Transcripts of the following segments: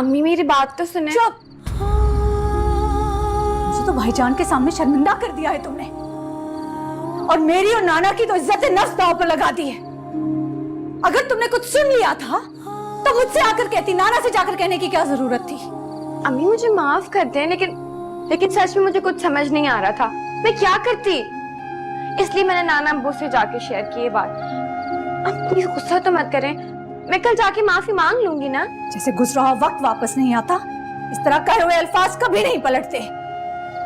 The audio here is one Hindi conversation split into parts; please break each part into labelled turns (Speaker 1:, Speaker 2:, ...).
Speaker 1: अम्मी मेरी बात तो सुने।
Speaker 2: चुप। मुझे तो भाईजान के सामने शर्मिंदा कर दिया है तुमने, और मेरी और नाना की तो इज्जत नफ्स दांव पर लगा दी है। अगर तुमने कुछ सुन लिया था तो मुझसे आकर कहती, नाना से जाकर कहने की क्या जरूरत थी?
Speaker 1: अम्मी मुझे माफ कर दें, लेकिन सच में मुझे कुछ समझ नहीं आ रहा था मैं क्या करती, इसलिए मैंने नाना अब्बू से जाके शेयर की ये बात। अब प्लीज गुस्सा तो मत करें, मैं कल जाके माफी मांग लूंगी ना।
Speaker 2: जैसे गुजरा हुआ वक्त वापस नहीं आता, इस तरह कहे हुए अल्फाज कभी नहीं पलटते।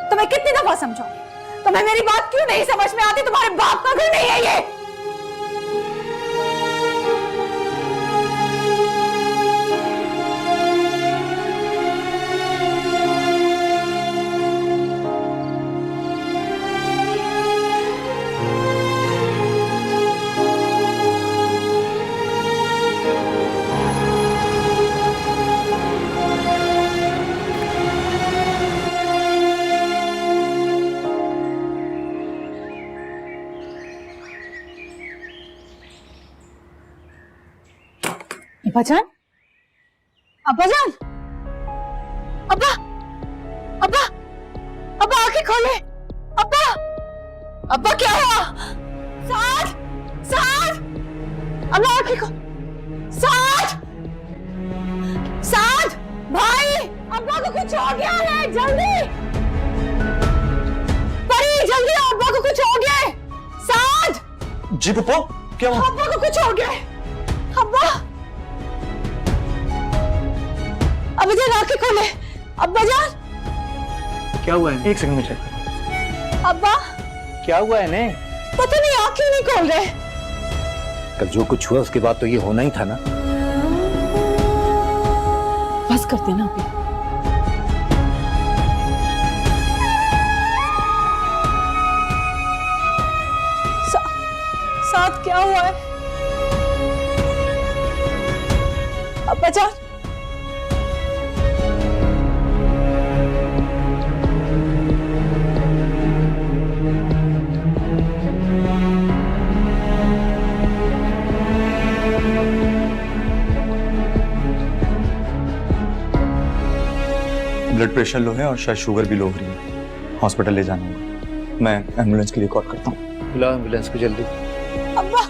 Speaker 2: तो मैं कितनी दफा समझाऊं, तुम्हें मेरी बात क्यों नहीं समझ में आती? तुम्हारे बाप का घर नहीं है ये। अब्बाजान, अब्बाजान, अब्बा, अब्बा, अब्बा आंखें खोले। अब्बा, अब्बा क्या हुआ? साथ, साथ, अब्बा आंखें खोल। साथ, साथ, भाई, अब्बा को कुछ हो गया है, जल्दी। परी, जल्दी आओ, अब्बा को कुछ हो गया है। साथ।
Speaker 3: जी पप्पू, क्या हुआ?
Speaker 2: अब्बा को कुछ हो गया है। अब्बा, अब्बाजान आंखें खोले। अब्बाजान,
Speaker 3: क्या हुआ है? एक सेकंड में चेक।
Speaker 2: अब्बा,
Speaker 3: क्या हुआ है ने?
Speaker 2: पता नहीं, आंखें नहीं खोल रहे।
Speaker 4: कल जो कुछ हुआ उसके बाद तो ये होना ही था ना।
Speaker 2: बस कर देना अभी। साथ क्या हुआ है? अब्बाजान,
Speaker 3: ब्लड प्रेशर लो है और शायद शुगर भी लो हो रही है। हॉस्पिटल ले जाना होगा। मैं एम्बुलेंस के लिए कॉल करता हूँ।
Speaker 4: बुलाओ एम्बुलेंस को जल्दी।
Speaker 2: अब्बा,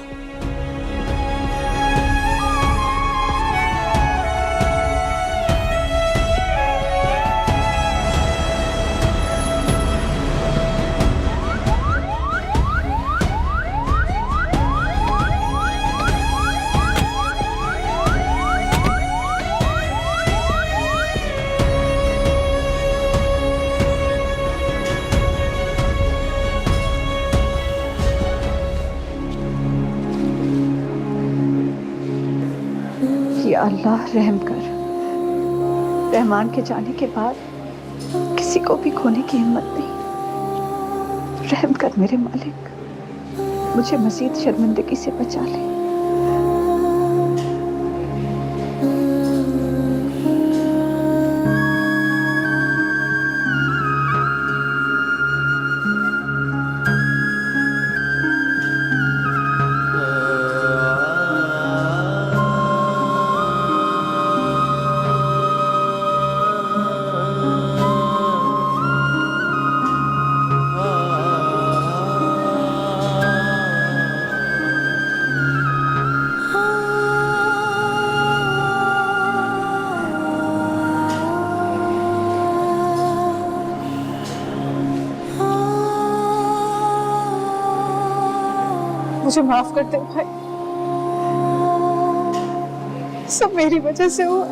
Speaker 2: या अल्लाह रहम कर। रहमान के जाने के बाद किसी को भी खोने की हिम्मत नहीं। रहम कर मेरे मालिक, मुझे मजीद शर्मिंदगी से बचा ले। मुझे माफ कर दे भाई, सब मेरी वजह से हुआ।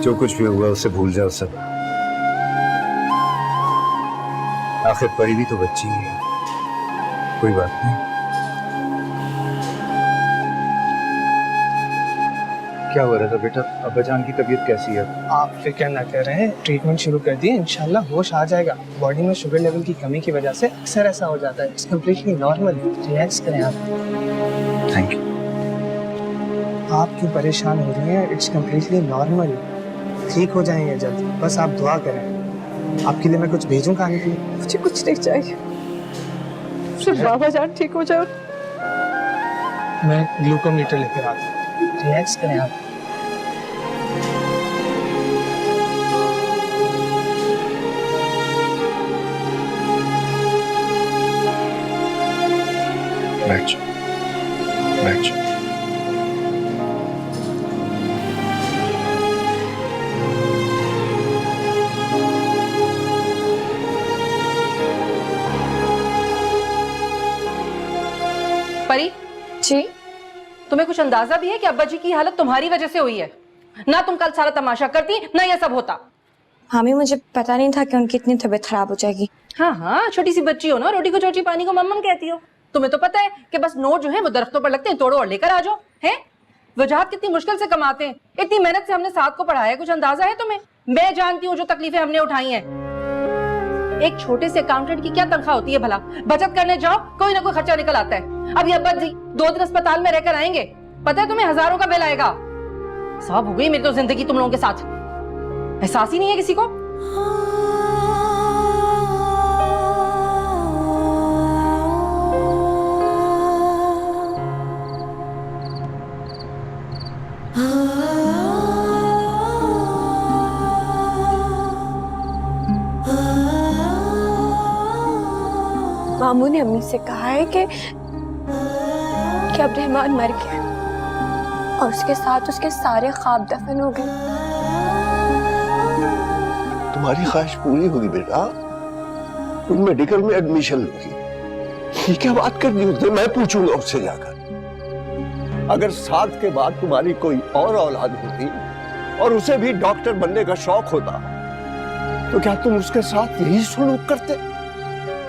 Speaker 4: जो कुछ भी हुआ उसे भूल जाओ सब। आखिर परी भी तो बच्ची है, कोई बात नहीं। क्या हो रहा था बेटा? अब्बाजान की तबीयत कैसी है?
Speaker 5: आप फिक्र ना कर रहे हैं, ट्रीटमेंट शुरू कर दिए, इंशाल्लाह होश आ जाएगा। बॉडी में शुगर लेवल की कमी की वजह से अक्सर ऐसा हो जाता है। इट्स कम्प्लीटली नॉर्मल, रिलैक्स करें आप।
Speaker 4: Thank you.
Speaker 5: आप क्यों परेशान हो रही हैं? इट्स कम्प्लीटली नॉर्मल, ठीक हो जाएंगे जल्द। बस आप दुआ करें। आपके लिए मैं कुछ भेजूं खाने के लिए?
Speaker 2: मुझे कुछ नहीं चाहिए, सिर्फ बाबा जान ठीक हो जाओ।
Speaker 5: मैं ग्लूकोमीटर लेकर आता हूँ, रिलैक्स करें आप।
Speaker 4: बैठ जाओ।
Speaker 6: परी,
Speaker 1: जी
Speaker 6: तुम्हें कुछ अंदाजा भी है कि अब्बा जी की हालत तुम्हारी वजह से हुई है? ना तुम कल सारा तमाशा करती ना ये सब होता।
Speaker 1: मामी, मुझे पता नहीं था कि उनकी इतनी तबीयत खराब हो जाएगी।
Speaker 6: हाँ हाँ, छोटी सी बच्ची हो ना, रोटी को चोटी पानी को मम्मम कहती हो। तुम्हें तो पता है कि बस नोट जो है वो दरख्तों पर लगते हैं, तोड़ो और लेकर आ जाओ। है वजाहत कितनी मुश्किल से कमाते हैं, इतनी मेहनत से हमने साथ को पढ़ाया है, कुछ अंदाजा है तुम्हें? मैं जानती हूँ जो तकलीफें हमने उठाई हैं। एक छोटे से अकाउंटेंट की क्या तनख्वाह होती है भला? बचत करने जाओ कोई ना कोई खर्चा निकल आता है। अब ये अब्बा जी 2 दिन अस्पताल में रहकर आएंगे, पता है तुम्हें हजारों का बिल आएगा। साहब हो गई मेरी तो जिंदगी तुम लोगों के साथ, एहसास ही नहीं है किसी को।
Speaker 1: मामू ने अम्मी से कहा है कि अब रहमान मर गया और उसके साथ उसके सारे ख्वाब दफन हो गए।
Speaker 7: तुम्हारी ख्वाहिश पूरी होगी बेटा, तुम मेडिकल में एडमिशन लोगी। ये क्या बात कर दी उसने? मैं पूछूंगा उससे जाकर। अगर 7 के बाद तुम्हारी कोई और औलाद होती और उसे भी डॉक्टर बनने का शौक होता तो क्या तुम उसके साथ यही सलूक करते?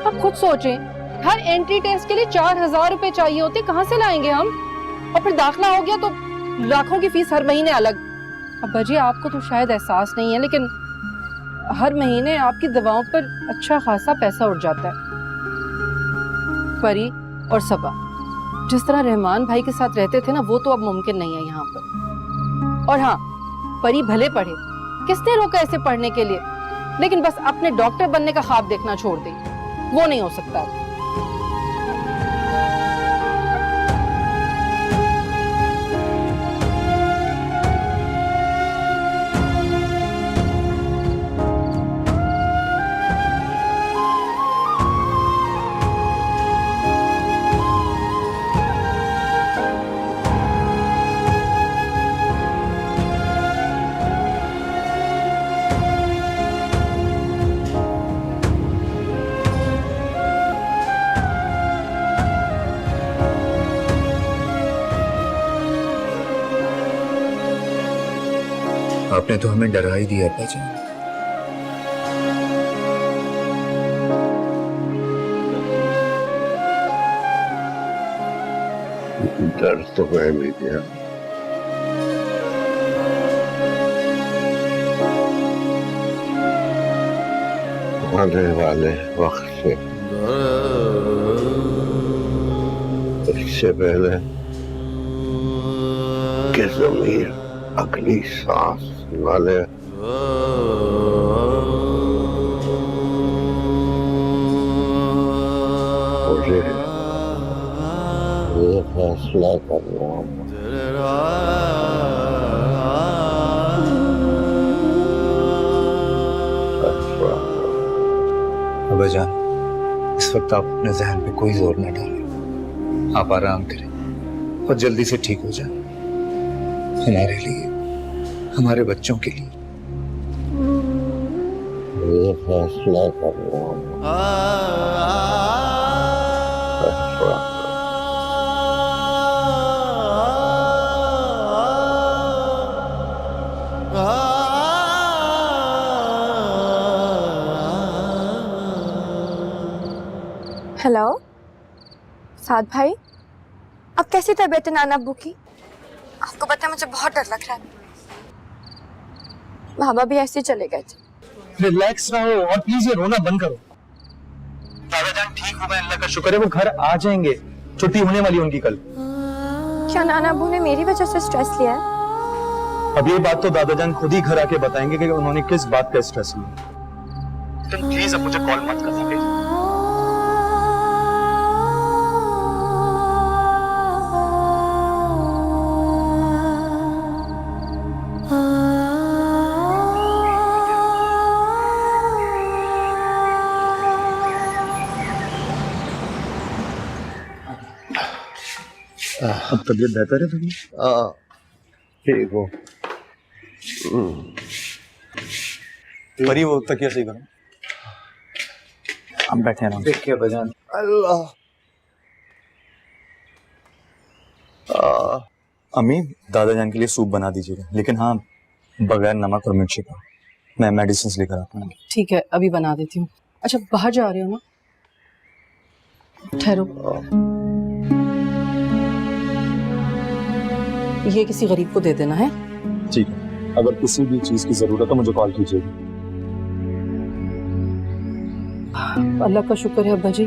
Speaker 6: आप खुद सोचें, हर एंट्री टेस्ट के लिए 4000 रुपए चाहिए होते, कहाँ से लाएंगे हम? और फिर दाखिला हो गया तो लाखों की फीस हर महीने अलग। अब्बा जी आपको तो शायद एहसास नहीं है, लेकिन हर महीने आपकी दवाओं पर अच्छा खासा पैसा उठ जाता है। परी और सबा जिस तरह रहमान भाई के साथ रहते थे ना, वो तो अब मुमकिन नहीं है यहाँ पर। और हाँ, परी भले पढ़े, किसने रोका ऐसे पढ़ने के लिए, लेकिन बस अपने डॉक्टर बनने का ख्वाब देखना छोड़ दी, वो नहीं हो सकता।
Speaker 4: आपने तो हमें डरा ही दिया अब्बा जी।
Speaker 7: डर तो मैं भी गया। आने वाले वक्त से इससे पहले कि ज़मीर अगली सांस वाले मुझे ये फैसला करना
Speaker 3: अब्बा जान, इस वक्त आप अपने जहन पे कोई जोर न डालें, आप आराम करें और जल्दी से ठीक हो जाए, हमारे लिए, हमारे बच्चों के लिए।
Speaker 7: ये फैसला करना
Speaker 1: हेलो साद भाई, अब कैसी तबीयत है नाना अब्बू की? आपको पता है मुझे बहुत डर लग रहा है। बाबा भी ऐसे ही चले गए थे।
Speaker 5: रिलैक्स रहो और प्लीज ये रोना बंद करो। दादा जान ठीक हो गए, अल्लाह का शुक्र है, वो घर आ जाएंगे, छुट्टी होने वाली है उनकी कल।
Speaker 1: क्या नाना अब्बू ने मेरी वजह से स्ट्रेस लिया है?
Speaker 3: अब ये बात तो दादा जान खुद ही घर आके बताएंगे कि उन्होंने किस बात का स्ट्रेस लिया। तुम प्लीज अब मुझे कॉल मत करना प्लीज।
Speaker 4: अब तबीयत बेहतर है तुम्हें?
Speaker 7: हाँ ठीक हो।
Speaker 4: परी वो तकिया सही करो। हम बैठे हैं।
Speaker 3: देख क्या बजान।
Speaker 7: अल्लाह।
Speaker 4: अम्मी दादा जान के लिए सूप बना दीजिएगा, लेकिन हाँ बगैर नमक और मिर्ची का। मैं मेडिसिन लेकर आता हूँ।
Speaker 6: ठीक है, अभी बना देती हूँ। अच्छा, बाहर जा रहे हो ना? ठहरो, ये किसी गरीब को दे देना है।
Speaker 4: ठीक है, अगर किसी भी चीज की जरूरत हो मुझे कॉल कीजिएगा।
Speaker 6: अल्लाह का शुक्र है अब्बा जी,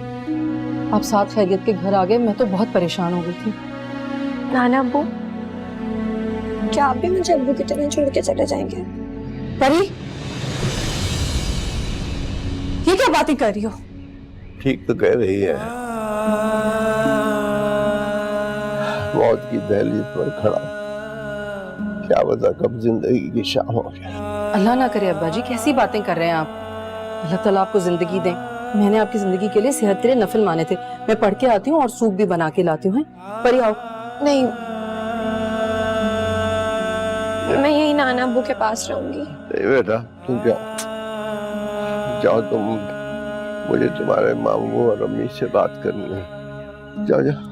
Speaker 6: आप साथ खैरियत के घर आ गए। मैं तो बहुत परेशान हो गई थी।
Speaker 1: नाना अब्बू, क्या आप भी मुझे अब्बू की तरह छोड़ के चले जाएंगे?
Speaker 2: परी, ये क्या बातें कर रही हो?
Speaker 7: ठीक तो कह रही है। मौत की दहलीज पर खड़ा, क्या पता कब जिंदगी की शाम हो जाए।
Speaker 6: अल्लाह ना करे अब्बा जी, कैसी बातें कर रहे हैं आप। अल्लाह ताला आपको जिंदगी दें। मैंने आपकी जिंदगी के लिए सेहत के लिए नफल माने थे। मैं पढ़ के आती हूँ और सूप भी बना के लाती हूँ। परी आओ।
Speaker 1: नहीं, मैं यही नाना अब्बू के पास रहूंगी।
Speaker 7: नहीं बेटा, तुम जाओ जाओ, तुम मुझे तुम्हारे मामू और अम्मी से बात करनी है। जाओ जाओ।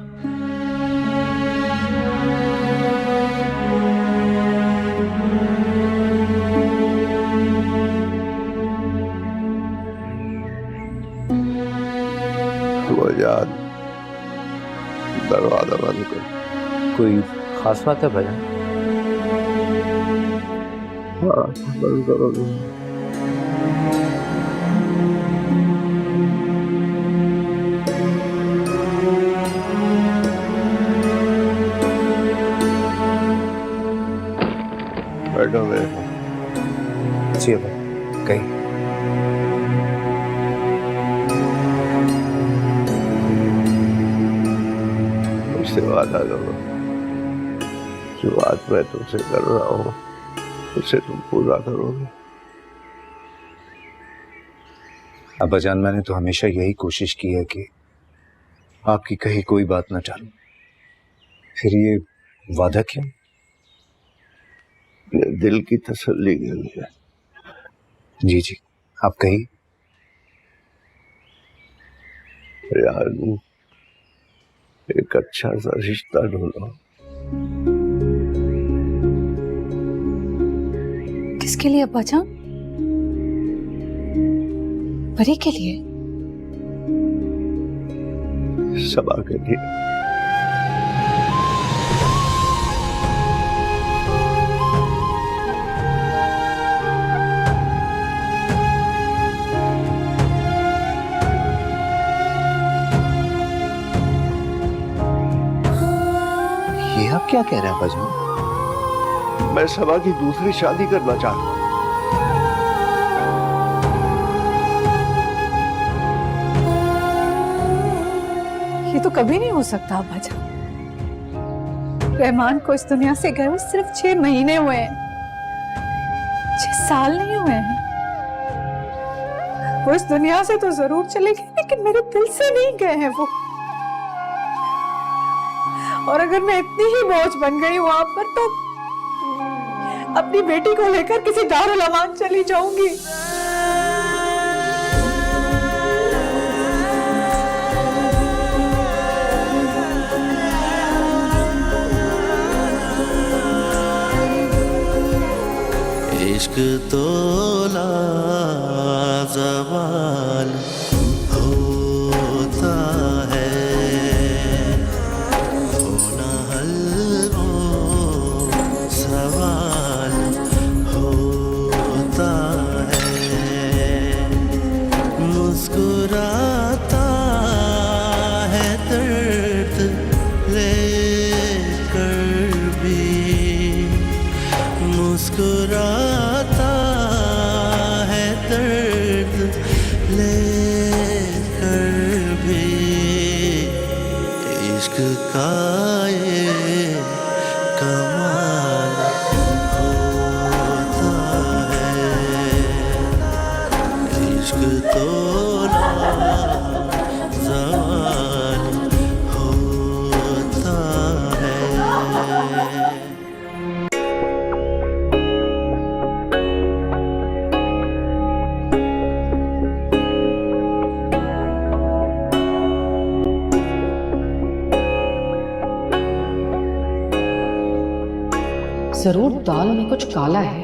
Speaker 7: वो याद दरवाजा बंद कर।
Speaker 3: कोई खास बात है भजन?
Speaker 7: हाँ बंद करो। बैठो मेरे को।
Speaker 3: जी अब कहीं
Speaker 7: मुझसे वादा करो, जो बात मैं तुमसे कर रहा हूँ उसे तुम पूरा करोगे।
Speaker 3: अब्बाजान, मैंने तो हमेशा यही कोशिश की है कि आपकी कहीं कोई बात न टालूं। फिर ये वादा क्यों?
Speaker 7: अपने दिल की तसल्ली के लिए।
Speaker 3: जी जी, आप कहिए।
Speaker 7: यार एक अच्छा सा रिश्ता ढूंढो।
Speaker 2: किसके लिए अब्बा जान? परी के लिए?
Speaker 7: सबा के लिए।
Speaker 3: ये आप क्या कह रहे हैं अब्बाजान?
Speaker 7: मैं सबा की दूसरी शादी करना चाहता हूँ।
Speaker 2: ये तो कभी नहीं हो सकता अब्बा जान। रहमान को इस दुनिया से गए हुए सिर्फ 6 महीने हुए हैं, 6 साल नहीं हुए हैं। वो इस दुनिया से तो जरूर चले गए, लेकिन मेरे दिल से नहीं गए हैं वो। और अगर मैं इतनी ही बोझ बन गई हूँ आप पर, तो अपनी बेटी को लेकर किसी दारुल अमान चली जाऊंगी।
Speaker 8: इश्क तो लाज़वाल होता है, होना हल वो सवाल होता है। मुस्कुराता है दर्द लेकर भी, मुस्कुराता है दर्द लेकर भी। इश्क का ये कमाल होता है, इश्क तो लाज़वाल होता है।
Speaker 6: जरूर दाल में कुछ काला है।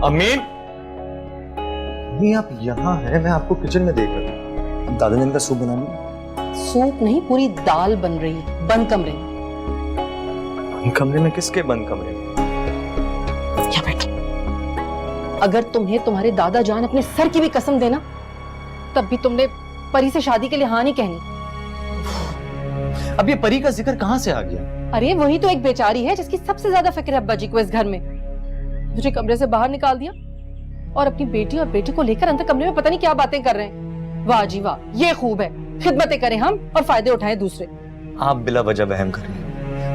Speaker 4: अम्मी, अम्मी आप यहाँ हैं, मैं आपको किचन में देख रहा हूँ। दादाजान का सूप बना लिया?
Speaker 6: सूप नहीं, पूरी दाल बन रही है बंद कमरे में।
Speaker 4: कमरे में? किसके बंद कमरे में?
Speaker 6: क्या बैठ। अगर तुम्हें तुम्हारे दादा जान अपने सर की भी कसम देना, तब भी तुमने परी से शादी के लिए हाँ नहीं कहनी।
Speaker 4: अब ये परी का जिक्र कहाँ से आ गया?
Speaker 6: अरे वही तो एक बेचारी है जिसकी सबसे ज्यादा फिक्र है अब्बा जी को इस घर में। मुझे कमरे से बाहर निकाल दिया और अपनी बेटी और बेटे को लेकर अंदर कमरे में पता नहीं क्या बातें कर रहे हैं। वाह जी वाह, ये खूब है, खिदमतें करें हम और फायदे उठाएं दूसरे।
Speaker 4: आप बिला वजह वहम कर रही हैं।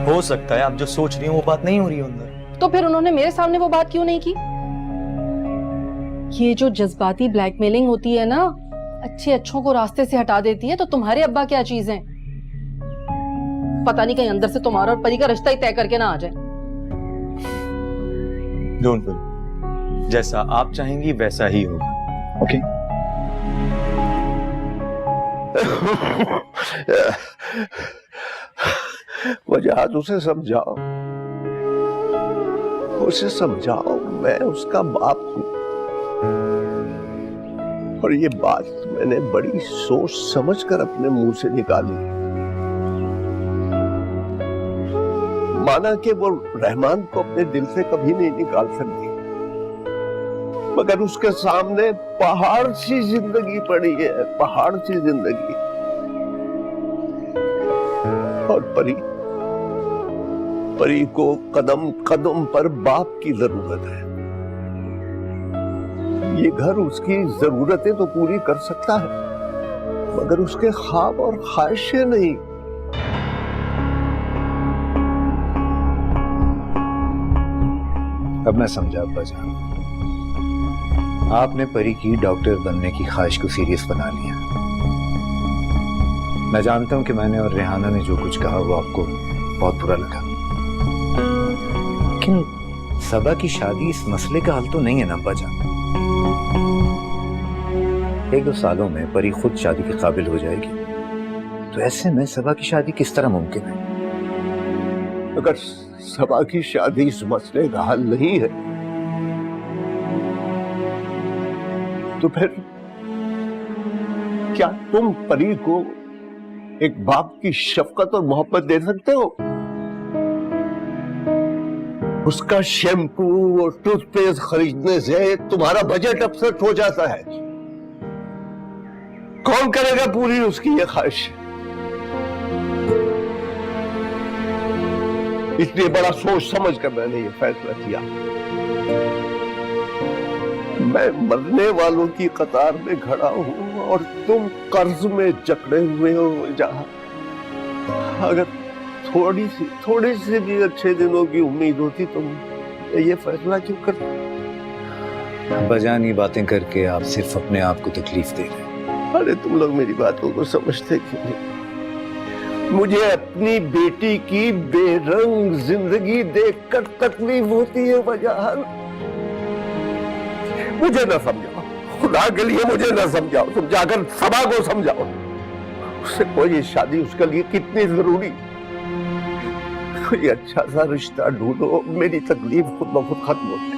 Speaker 4: हो सकता है आप जो सोच रही हैं वो बात नहीं हो रही है अंदर।
Speaker 6: तो फिर उन्होंने मेरे सामने वो बात क्यों नहीं की? ये जो जज्बाती ब्लैकमेलिंग होती है ना, अच्छे अच्छों को रास्ते से हटा देती है। तो तुम्हारे अब्बा क्या चीज हैं? पता नहीं कहीं अंदर से तुम्हारा और परी का रिश्ता ही तय करके ना आ जाए।
Speaker 4: डोंट वरी, जैसा आप चाहेंगी वैसा ही होगा। ओके?
Speaker 7: वजह उसे समझाओ, उसे समझाओ मैं उसका बाप हूं और ये बात मैंने बड़ी सोच समझकर अपने मुंह से निकाली। माना कि वो रहमान को अपने दिल से कभी नहीं निकाल सकती, मगर उसके सामने पहाड़ सी जिंदगी पड़ी है, पहाड़ सी जिंदगी। और परी को कदम कदम पर बाप की जरूरत है। ये घर उसकी जरूरतें तो पूरी कर सकता है, मगर उसके ख्वाब और ख्वाहिशें नहीं।
Speaker 3: अब मैं समझा अब्बा जान, आपने परी की डॉक्टर बनने की ख्वाहिश को सीरियस बना लिया। मैं जानता हूं कि मैंने और रेहाना ने जो कुछ कहा वो आपको बहुत बुरा लगा, लेकिन सबा की शादी इस मसले का हल तो नहीं है ना अब्बा जान। 1-2 सालों में परी खुद शादी के काबिल हो जाएगी, तो ऐसे में सबा की शादी किस तरह मुमकिन है?
Speaker 7: अगर सबा की शादी इस मसले का हल नहीं है तो फिर क्या तुम परी को एक बाप की शफकत और मोहब्बत दे सकते हो? उसका शैम्पू और टूथपेस्ट खरीदने से तुम्हारा बजट अपसेट हो जाता है। कौन करेगा पूरी उसकी ये ख्वाहिश? इसलिए बड़ा सोच समझ कर मैंने ये फैसला किया। मैं मरने वालों की कतार में खड़ा हूं और तुम कर्ज में जकड़े हुए हो। जहां अगर थोड़ी सी भी अच्छे दिनों की उम्मीद होती तो ये फैसला क्यों करते?
Speaker 3: अब्बा जान, ये बातें करके आप सिर्फ अपने आप को तकलीफ दे रहे हैं।
Speaker 7: अरे तुम लोग मेरी बातों को समझते क्यों नहीं? मुझे अपनी बेटी की बेरंग जिंदगी देखकर तकलीफ होती है वजह। मुझे न समझाओ, खुदा के लिए मुझे न समझाओ, तुम जाकर सबा को समझाओ। उससे कोई शादी उसके लिए कितनी जरूरी। कोई अच्छा सा रिश्ता ढूंढो, मेरी तकलीफ खुद ब खुद खत्म हो जाए।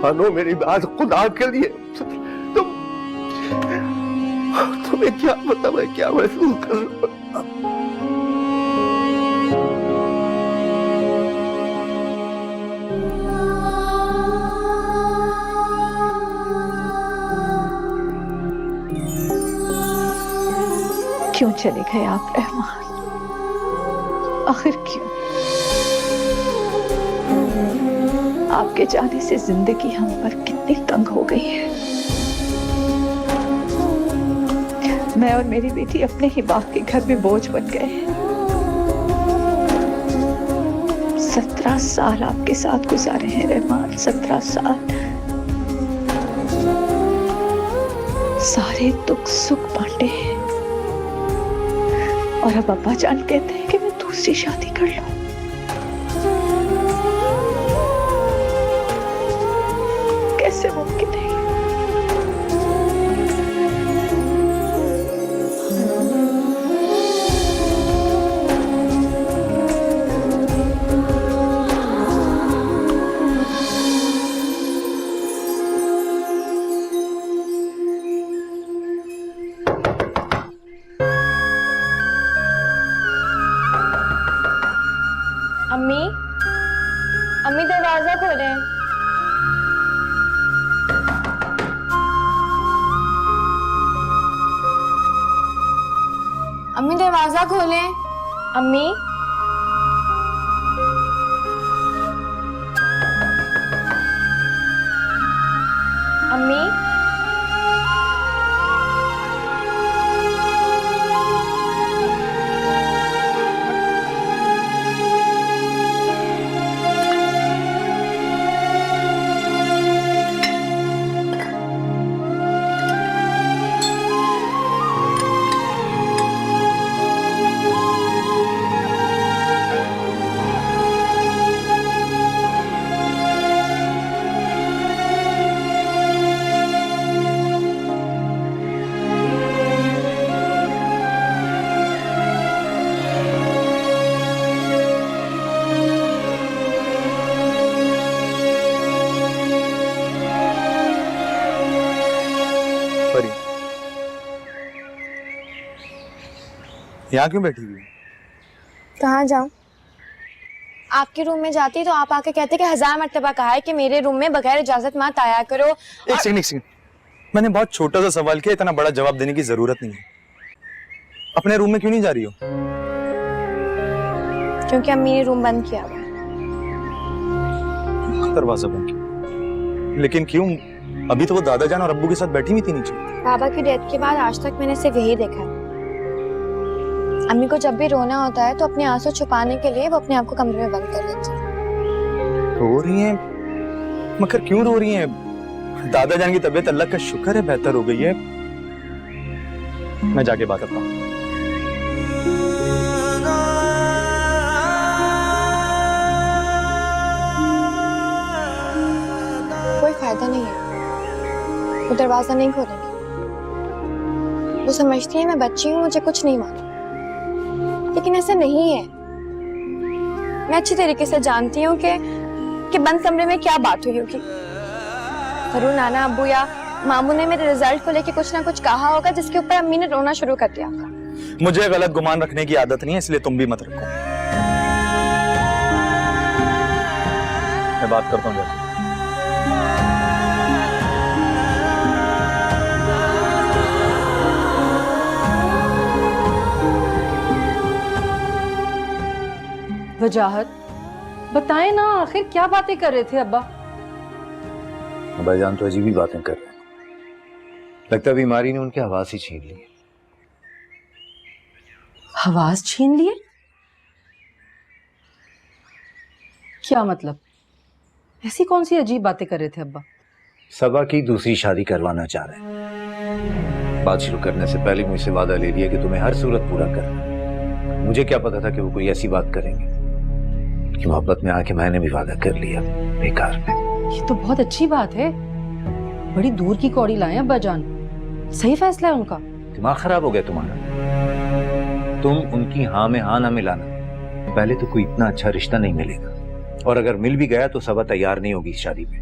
Speaker 7: मानो मेरी बात, खुदा के लिए। तुम्हें क्या पता मैं क्या महसूस कर रहा हूं?
Speaker 2: क्यों चले गए आप रहमान? आखिर क्यों? आपके जाने से जिंदगी हम पर कितनी तंग हो गई है। मैं और मेरी बेटी अपने ही बाप के घर में बोझ बन गए हैं। 17 साल आपके साथ गुजारे हैं रहमान, 17 साल। सारे दुख सुख बांटे हैं और अब अब्बा जान कहते हैं कि मैं दूसरी शादी कर लूं। कैसे मुमकिन है?
Speaker 1: दरवाजा खोलें। अम्मी दरवाजा खोलें। अम्मी अम्मी
Speaker 4: परी, यहाँ क्यों बैठी हुई?
Speaker 1: कहाँ जाऊं? आपके रूम में जाती तो आप आके कहते कि 1000 मर्तबा कहा है कि मेरे रूम में बगैर इजाजत मत आया करो।
Speaker 4: एक सेकंड, मैंने बहुत छोटा सा सवाल किया, इतना बड़ा जवाब देने की जरूरत नहीं है। अपने रूम में क्यों नहीं जा रही हो?
Speaker 1: क्योंकि अम्मी ने रूम बंद किया हुआ है।
Speaker 4: दरवाजा बंद किया? लेकिन क्यों? अभी तो वो दादा जान और अब्बू के साथ बैठी हुई थी नीचे।
Speaker 1: बाबा की डेथ के बाद आज तक मैंने सिर्फ यही देखा है। अम्मी को जब भी रोना होता है तो अपने आंसू छुपाने के लिए वो अपने आप को कमरे में बंद कर लेती है।
Speaker 4: रो रही हैं? मगर क्यों रो रही हैं? दादा जान की तबीयत अल्लाह का शुक्र है बेहतर हो गई है। मैं जाके बात करता हूँ।
Speaker 1: कोई फायदा नहीं है, वो दरवाजा नहीं खोलेंगे। वो समझती है मैं बच्ची हूँ, मुझे कुछ नहीं मालूम, लेकिन ऐसा नहीं है। मैं अच्छी तरीके से जानती हूँ कि बंद कमरे में क्या बात हुई होगी। जरूर नाना अब्बू या मामू ने मेरे रिजल्ट को लेके कुछ ना कुछ कहा होगा, जिसके ऊपर अम्मी ने रोना शुरू कर दिया होगा।
Speaker 4: मुझे गलत गुमान रखने की आदत नहीं है, इसलिए तुम भी मत रखो। मैं बात करता हूँ जाके।
Speaker 6: वजाहत बताएं ना, आखिर क्या बातें कर रहे थे अब्बा?
Speaker 3: भाईजान तो अजीब ही बातें कर रहे हैं। लगता है बीमारी ने उनकी हवास ही छीन ली।
Speaker 6: हवास छीन लिए? क्या मतलब? ऐसी कौन सी अजीब बातें कर रहे थे अब्बा?
Speaker 3: सबा की दूसरी शादी करवाना चाह रहे हैं। बात शुरू करने से पहले मुझसे वादा ले लिया कि तुम्हें हर सूरत पूरा करना। मुझे क्या पता था कि वो कोई ऐसी बात करेंगे कि मोहब्बत में आके मैंने भी वादा कर लिया बेकार में।
Speaker 6: ये तो बहुत अच्छी बात है। बड़ी दूर की कौड़ी लाए अब्बा जान। सही फैसला है उनका।
Speaker 3: दिमाग खराब हो गया तुम्हारा। तुम उनकी हाँ में हाँ ना मिलाना। पहले तो कोई इतना अच्छा रिश्ता नहीं मिलेगा, और अगर मिल भी गया तो सबा तैयार नहीं होगी इस शादी पे।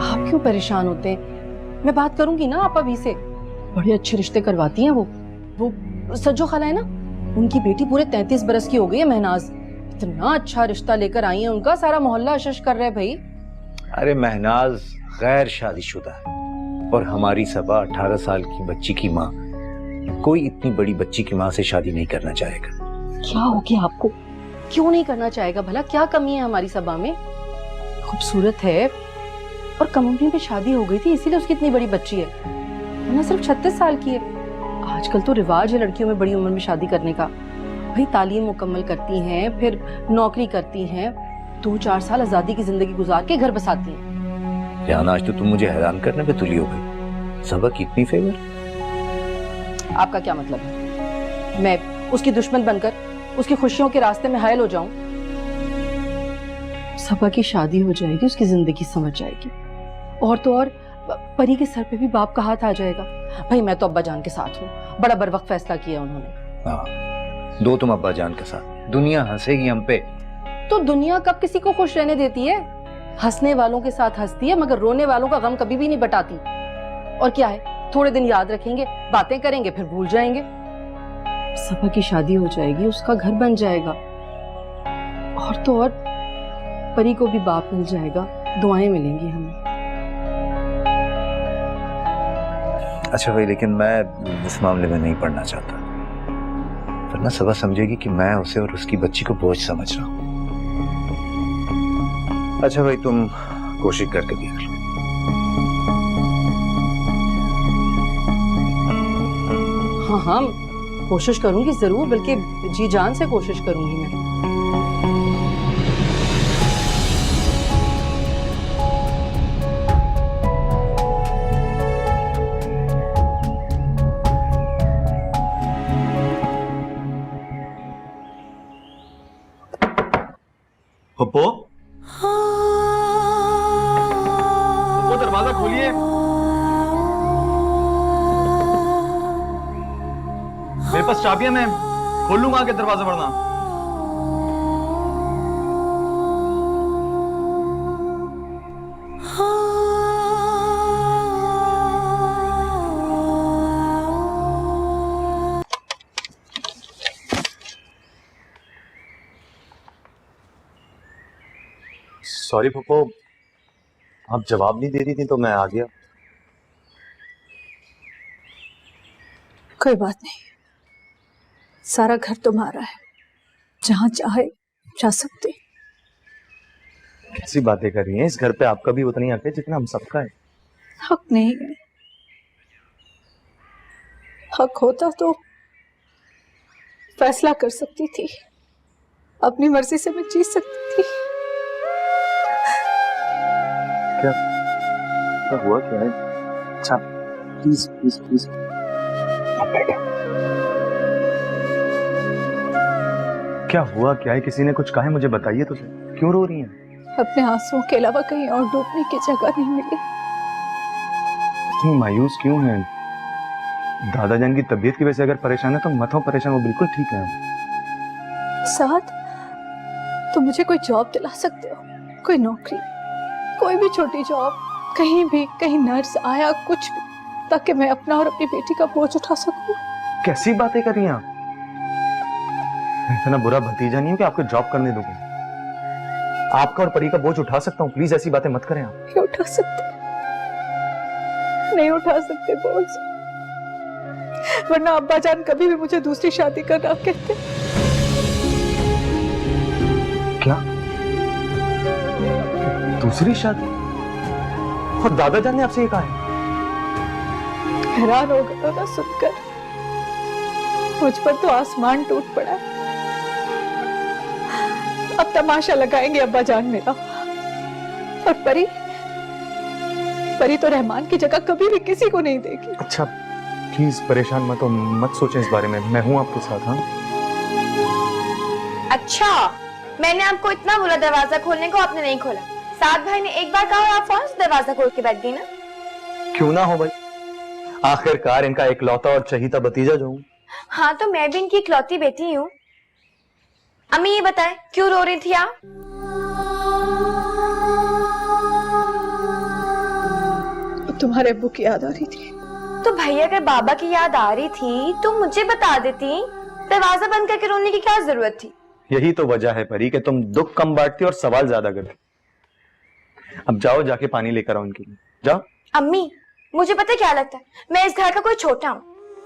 Speaker 6: आप क्यों परेशान होते हैं? मैं बात करूंगी ना आप अभी से। बड़े अच्छे रिश्ते करवाती हैं वो सज्जो खाला है ना, उनकी बेटी पूरे 33 बरस की हो गई है महनाज। इतना अच्छा रिश्ता लेकर आई है उनका, सारा मोहल्ला अशश कर रहा है भाई।
Speaker 3: अरे महनाज गैर शादीशुदा है और हमारी सबा 18 साल की बच्ची की माँ। कोई इतनी बड़ी बच्ची की माँ से शादी नहीं करना चाहेगा।
Speaker 6: क्या हो गया आपको? क्यों नहीं करना चाहेगा भला? क्या कमी है हमारी सबा में? खूबसूरत है और कम उम्र में शादी हो गई थी, इसीलिए उसकी इतनी बड़ी बच्ची है, वरना सिर्फ 36 साल की है। आजकल तो रिवाज है लड़कियों में बड़ी उम्र में शादी करने का। भाई तालीम मुकम्मल करती हैं, फिर नौकरी करती हैं, 2-4 साल आजादी की जिंदगी गुजार के घर बसाती हैं।
Speaker 3: जान, आज तो तुम मुझे हैरान करने पे तुली हो गई। सबा की इतनी फेवर?
Speaker 6: आपका क्या मतलब है? मैं उसकी दुश्मन बनकर उसकी खुशियों के रास्ते में हायल हो जाऊं? सबा की शादी हो जाएगी, उसकी जिंदगी समझ जाएगी, और तो और परी के सर पे भी बाप का हाथ आ जाएगा। भाई मैं तो अब्बा जान के साथ हूँ, बड़ा बरवक्त फैसला किया उन्होंने।
Speaker 3: हाँ, दो तुम अब्बा जान के साथ। दुनिया हंसेगी हम पे।
Speaker 6: तो दुनिया कब किसी को खुश रहने देती है? हंसने वालों के साथ हंसती है, मगर रोने वालों का गम कभी भी नहीं बटाती। और क्या है, थोड़े दिन याद रखेंगे, बातें करेंगे, फिर भूल जाएंगे। सबा की शादी हो जाएगी, उसका घर बन जाएगा, और तो और परी को भी बाप मिल जाएगा, दुआएं मिलेंगी हमें।
Speaker 3: अच्छा भाई, लेकिन मैं इस मामले में नहीं पढ़ना चाहता, वरना सबा समझेगी कि मैं उसे और उसकी बच्ची को बोझ समझ रहा हूँ। अच्छा भाई, तुम कोशिश करके देख लो।
Speaker 6: हाँ हाँ, कोशिश करूंगी जरूर, बल्कि जी जान से कोशिश करूंगी मैं।
Speaker 4: पप्पो, पप्पो दरवाजा खोलिए। मेरे पास चाबी है, मैं खोल लूंगा आके दरवाजा, वरना सॉरी पप्पो, आप जवाब नहीं दे रही थी तो मैं आ गया।
Speaker 2: कोई बात नहीं, सारा घर तुम्हारा है, जहां चाहे जा सकते।
Speaker 4: कैसी बातें कर रही हैं? इस घर पे आपका भी उतना ही हक है जितना हम सबका है।
Speaker 2: हक नहीं है, हक होता तो फैसला कर सकती थी, अपनी मर्जी से मैं जी सकती थी।
Speaker 4: क्या हुआ, क्या है? अच्छा प्लीज प्लीज प्लीज आप बैठे। क्या हुआ, क्या है? किसी ने कुछ कहा है? मुझे बताइए तो सही। क्यों रो रही हैं?
Speaker 2: अपने आंसुओं के अलावा कहीं और डूबने की जगह नहीं मिली।
Speaker 4: इतनी मायूस क्यों हैं? दादा जान की तबीयत की वजह से अगर परेशान है तो मत हो परेशान, वो बिल्कुल ठीक है।
Speaker 2: साथ तो मुझे कोई जॉब दिला सकते हो, कोई नौकरी, कोई भी छोटी जॉब, कहीं भी, कहीं नर्स, आया, कुछ भी, ताकि मैं अपना और अपनी बेटी का बोझ उठा सकूं।
Speaker 4: कैसी बातें कर रही हैं आप? मैं इतना बुरा भतीजा नहीं हूं कि आपको जॉब करने दूंगा। आपका और परी का बोझ उठा सकता हूं, प्लीज ऐसी बातें मत करें आप।
Speaker 2: नहीं उठा सकते, नहीं उठा सकते बोझ, वरना अब्बा जान कभी भी मुझे दूसरी शादी करना कहते।
Speaker 4: क्या? दूसरी शादी? और दादा जान ने आपसे ये कहा है?
Speaker 2: हैरान हो गया ना सुनकर, मुझ पर तो आसमान टूट पड़ा। अब तमाशा लगाएंगे अब्बा जान मेरा। और परी, परी तो रहमान की जगह कभी भी किसी को नहीं देगी।
Speaker 4: अच्छा प्लीज परेशान मत हो, मत सोचें इस बारे में, मैं हूं आपके साथ। हाँ
Speaker 1: अच्छा, मैंने आपको इतना बोला दरवाजा खोलने को, आपने नहीं खोला। साथ भाई ने एक बार कहा, आप फौरन दरवाजा खोल के बैठ गई ना।
Speaker 4: क्यों ना हो भाई, आखिरकार इनका इकलौता और चहीता भतीजा जो हूं।
Speaker 1: हाँ, तो मैं भी इनकी इकलौती बेटी हूँ। अम्मी ये बताएं, क्यों रो रही थी आप?
Speaker 2: तुम्हारे अब्बू की याद आ रही थी।
Speaker 1: तो भैया अगर बाबा की याद आ रही थी तो मुझे बता देती, दरवाजा बंद करके रोने की क्या जरूरत थी?
Speaker 4: यही तो वजह है परी कि तुम दुख कम बांटती और सवाल ज्यादा करती। अब जाओ, जाके पानी लेकर आओ इनके लिए, जाओ।
Speaker 1: अम्मी, मुझे पता क्या लगता है, मैं इस घर का कोई छोटा हूँ।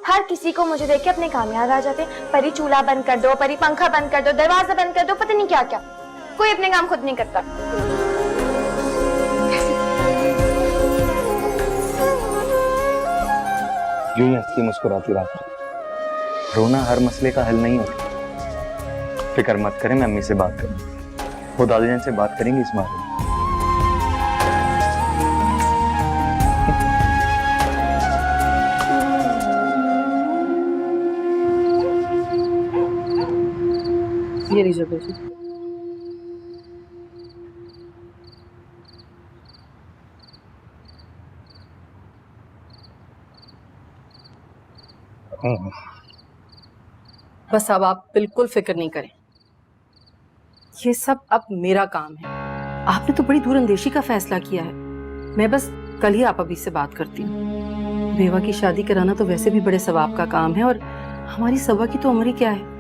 Speaker 1: हर किसी को मुझे देख के अपने काम याद आ जाते। परी चूल्हा बंद कर दो, परी पंखा बंद कर दो, दरवाजा बंद कर दो, पता नहीं क्या क्या। कोई अपने काम खुद नहीं करता।
Speaker 4: यूं ही हंसती मुस्कुराती रहती। रोना हर मसले का हल नहीं होता। फिक्र मत करें, मैं अम्मी से बात करूंगी, वो दादा जान से बात करेंगे इस बारे में।
Speaker 6: ये लीजिए बेटी। बस अब आप बिल्कुल फिक्र नहीं करें, ये सब अब मेरा काम है। आपने तो बड़ी दूरअंदेशी का फैसला किया है। मैं बस कल ही आप अभी से बात करती हूँ। बेवा की शादी कराना तो वैसे भी बड़े सवाब का काम है, और हमारी सबा की तो उम्र ही क्या है।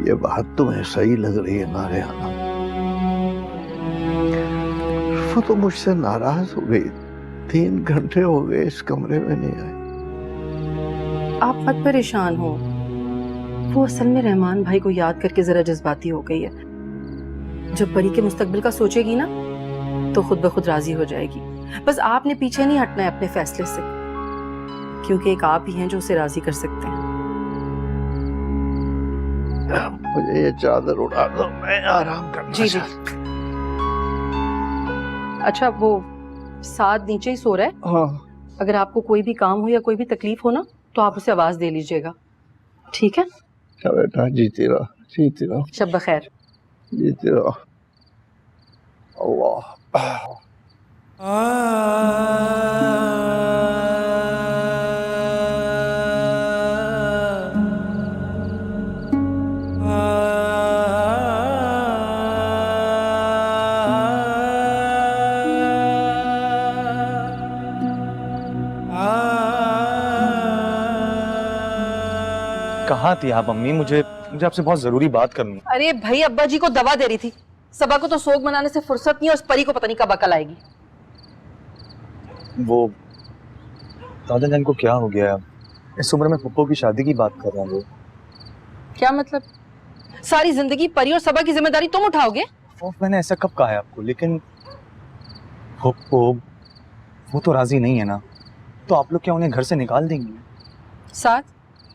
Speaker 7: ये बात तुम्हें सही लग रही है ना रेहाना? वो तो मुझसे नाराज हो गई। 3 घंटे हो गए इस कमरे में नहीं आई।
Speaker 6: आप मत परेशान हो, वो असल में रहमान भाई को याद करके जरा जज्बाती हो गई है। जब परी के मुस्तकबिल का सोचेगी ना तो खुद ब खुद राजी हो जाएगी। बस आपने पीछे नहीं हटना है अपने फैसले से, क्योंकि एक आप ही हैं जो उसे राजी कर सकते हैं।
Speaker 7: मुझे ये चादर उड़ा दो, मैं आराम करना
Speaker 6: जी जी। अच्छा, वो साथ नीचे ही सो रहा है।
Speaker 7: हाँ।
Speaker 6: अगर आपको कोई भी काम हो या कोई भी तकलीफ हो ना तो आप उसे आवाज दे लीजिएगा, ठीक है?
Speaker 7: क्या बेटा, जीती रहो, जीती रहो,
Speaker 6: शब बखैर।
Speaker 7: जीती रहो। अल्लाह।
Speaker 4: कहाँ थी आप अम्मी? मुझे आपसे बहुत जरूरी बात करनी है।
Speaker 6: अरे भाई, अब्बा जी को दवा दे रही थी। सबा को तो सोग मनाने से फुर्सत नहीं है, उस परी को पता नहीं कब अकल आएगी।
Speaker 4: वो दादा जान को क्या हो गया? इस उम्र में पप्पो की शादी की बात कर रहा हूँ।
Speaker 6: क्या मतलब? सारी जिंदगी परी और सबा की जिम्मेदारी तुम उठाओगे?
Speaker 4: मैंने ऐसा कब कहा है आपको? लेकिन पप्पो वो तो राजी नहीं है ना, तो आप लोग क्या उन्हें घर से निकाल देंगे?
Speaker 6: साथ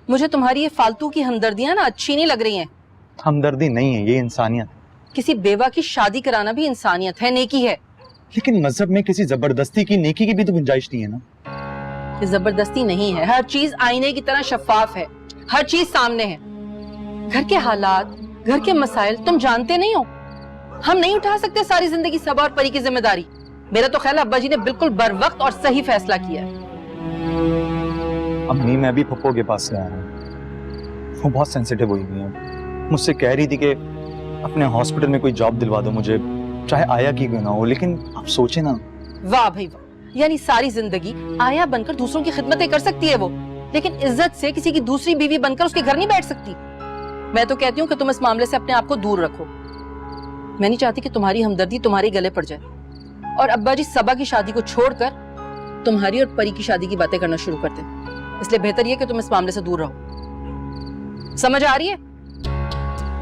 Speaker 6: मुझे तुम्हारी ये फालतू की हमदर्दियां ना अच्छी नहीं लग रही हैं।
Speaker 4: हमदर्दी नहीं है, ये इंसानियत है।
Speaker 6: किसी बेवा की शादी कराना भी इंसानियत है, नेकी है।
Speaker 4: लेकिन मजहब में किसी जबरदस्ती की नेकी की भी तो गुंजाइश नहीं है ना।
Speaker 6: ये जबरदस्ती नहीं है, हर चीज आईने की तरह शफाफ है, हर चीज सामने है। घर के हालात, घर के मसाइल तुम जानते नहीं हो। हम नहीं उठा सकते सारी जिंदगी सबा और परी की जिम्मेदारी। मेरा तो ख्याल अब्बा जी ने बिल्कुल बर वक्त और सही फैसला किया है।
Speaker 4: अम्मी, मैं भी पप्पो के पास से आया हूँ। वो बहुत सेंसिटिव हुई हुई है। मुझसे कह रही थी कि अपने हॉस्पिटल में कोई जॉब दिलवा दो मुझे, चाहे आया की क्यों ना हो। लेकिन आप सोचे ना।
Speaker 6: वाह भाई वाह, यानी सारी जिंदगी आया बनकर दूसरों की खिदमतें कर सकती है वो, लेकिन इज्जत से किसी की दूसरी बीवी बनकर उसके घर नहीं बैठ सकती। मैं तो कहती हूँ कि तुम इस मामले से अपने आप को दूर रखो। मैं नहीं चाहती कि तुम्हारी हमदर्दी तुम्हारे गले पड़ जाए और अब्बा जी सबा की शादी को छोड़कर तुम्हारी और परी की शादी की बातें करना शुरू कर दें। इसलिए बेहतर यह कि तुम इस मामले से दूर रहो। समझ आ रही है?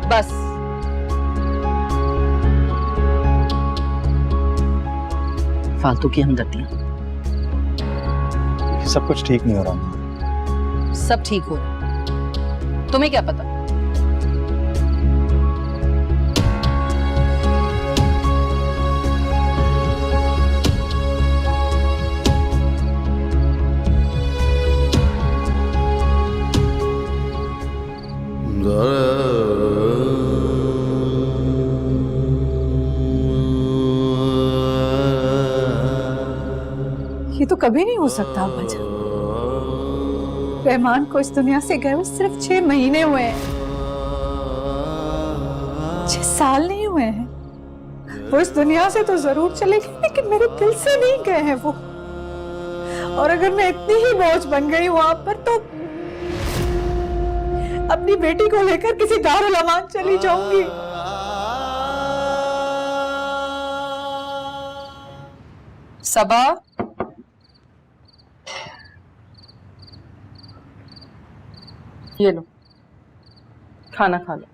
Speaker 6: बस। फालतू की हमदर्दियां।
Speaker 4: सब कुछ ठीक नहीं हो रहा।
Speaker 6: सब ठीक हो रहा, तुम्हें क्या पता?
Speaker 2: ये तो कभी नहीं हो सकता अब्बा जान। रहमान को इस दुनिया से गए हुए सिर्फ 6 महीने हुए हैं, 6 साल नहीं हुए हैं। वो इस दुनिया से तो जरूर चले गए, लेकिन मेरे दिल से नहीं गए हैं वो। और अगर मैं इतनी ही बोझ बन गई वहां पर तो अपनी बेटी को लेकर किसी दारुल अमान चली जाऊंगी।
Speaker 6: सबा, ये लो खाना खा लो।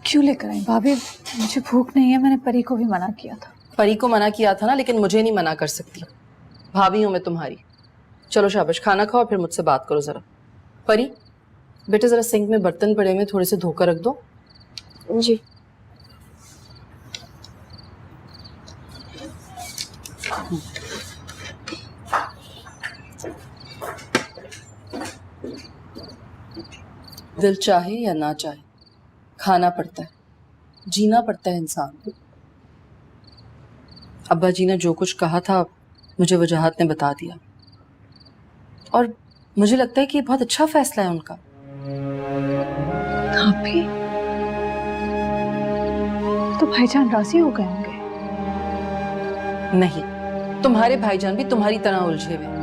Speaker 2: क्यों लेकर आई भाभी? मुझे भूख नहीं है, मैंने परी को भी मना किया था।
Speaker 6: परी को मना किया था ना, लेकिन मुझे नहीं मना कर सकती। भाभी हूं मैं तुम्हारी। चलो शाबाश, खाना खाओ फिर मुझसे बात करो जरा। परी बेटे, जरा सिंक में बर्तन पड़े हुए थोड़े से धोकर रख दो।
Speaker 1: जी।
Speaker 6: दिल चाहे या ना चाहे खाना पड़ता है, जीना पड़ता है इंसान को। अब्बा जी ने जो कुछ कहा था मुझे वजाहत ने बता दिया, और मुझे लगता है कि ये बहुत अच्छा फैसला है उनका।
Speaker 2: भाभी, तो भाईजान राजी हो गए होंगे?
Speaker 6: नहीं, तुम्हारे भाईजान भी तुम्हारी तरह उलझे हुए।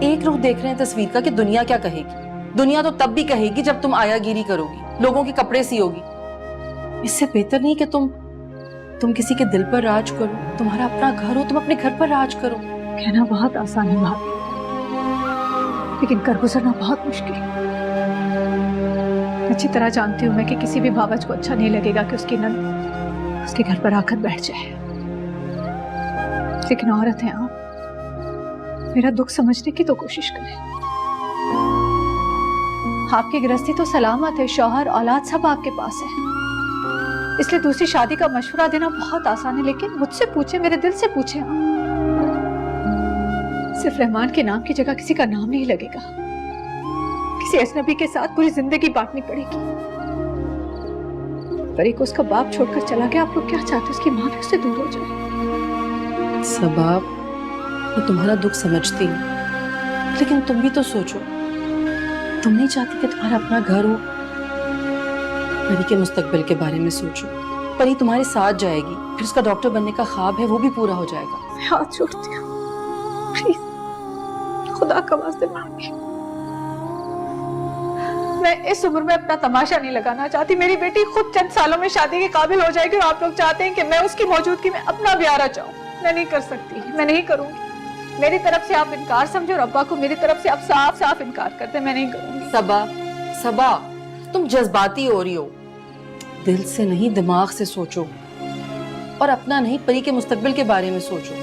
Speaker 6: एक रुख देख रहे हैं तस्वीर का कि दुनिया क्या कहेगी। दुनिया तो तब भी कहेगी जब तुम आयागिरी करोगी, लोगों के कपड़े सियोगी। इससे बेहतर नहीं कि तुम तुम किसी के दिल पर राज करो, तुम्हारा अपना घर हो, तुम अपने घर पर राज करो।
Speaker 2: कहना बहुत आसान है भाभी, लेकिन कर गुजरना बहुत मुश्किल। अच्छी तरह जानती हूँ मैं कि किसी भी बाबच को अच्छा नहीं लगेगा कि उसकी नंद उसके घर पर आकर बैठ जाए, लेकिन औरत है आप, मेरा दुख समझने की तो कोशिश करें। आपकी गृहस्थी तो सलामत है, शौहर औलाद सब आपके पास है, इसलिए दूसरी शादी का मशवरा देना बहुत आसान है। लेकिन मुझसे पूछे, मेरे दिल से पूछे आप, सिर्फ रहमान के नाम की जगह किसी का नाम नहीं लगेगा, किसी अजनबी के साथ पूरी जिंदगी बांटनी पड़ेगी। परी को उसका बाप छोड़कर चला गया, आप लोग क्या चाहते, उसकी माँ भी उससे दूर हो जाए।
Speaker 6: सबा, मैं तुम्हारा दुख समझती हूँ, लेकिन तुम भी तो सोचो, तुम नहीं चाहती कि तुम्हारा अपना घर हो। परी के मुस्तकबिल के बारे में सोचो, परी तुम्हारे साथ जाएगी, फिर उसका डॉक्टर बनने का ख्वाब है वो भी पूरा हो जाएगा।
Speaker 2: मैं हाथ जोड़ती हूँ, प्लीज खुदा का वास्ते मांगी, मैं इस उम्र में अपना तमाशा नहीं लगाना चाहती। मेरी बेटी खुद चंद सालों में शादी के काबिल हो जाएगी और आप लोग चाहते हैं कि मैं उसकी मौजूदगी में अपना ब्याह रचाऊं। मैं नहीं कर सकती, मैं नहीं करूंगी। मेरी तरफ से आप इनकार समझो और अब्बा को मेरी तरफ से आप साफ साफ इनकार करते, मैं नहीं करूंगी।
Speaker 6: सबा, सबा, तुम जज्बाती हो रही हो, दिल से नहीं दिमाग से सोचो, और अपना नहीं परी के मुस्तकबिल के बारे में सोचो।